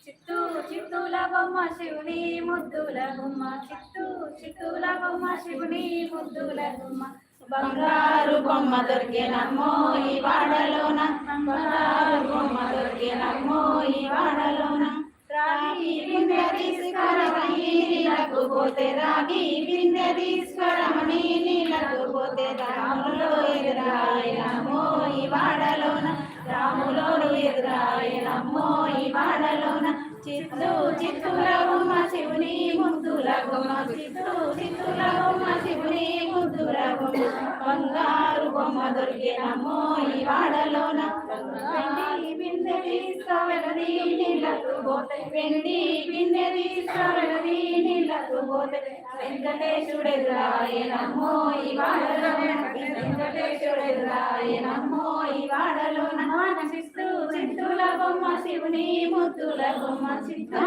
చిత్తూ చిత్తూల బొమ్మ శివుని ముద్దుల బొమ్మ చిత్తూ చిత్తూల బొమ్మ శివుని ముద్దుల బొమ్మ బంగారు బొమ్మ దొరికేనమ్మో ఈ వాడలోన బంగారు బొమ్మ దొరికేనమ్మో ఈ వాడలోన రాగి బిందె తీసుకురమని నీళ్ళకు పోతే రాగి బిందె తీసుకురమని నీళ్ళకు పోతే రాములో ఎదురాయనమ్మో ఈ వాడలోన రాములో ఎదురాయనమ్మో ఈ వాడలోన చిత్తూ చిత్తూల బొమ్మ శివుని ముద్దుల బొమ్మ చిత్తూ చిత్తూల బొమ్మ శివుని ముద్దుల బొమ్మ బంగారు బొమ్మ దొరికేనమ్మో ఈ వాడలోన వెండి బిందె తీసుకువెళ్ళని నీళ్ళకు పోతే వెండి బిందె తీసుకువెళ్ళని నీళ్ళకు పోతే వెంకటేశుడెదురాయనమ్మో ఈ వాడలోన వెంకటేశుడెదురాయనమ్మో ఈ వాడలోన చిత్తూ చిత్తూల బొమ్మ శివుని ముద్దుల బొమ్మ చిత్తూ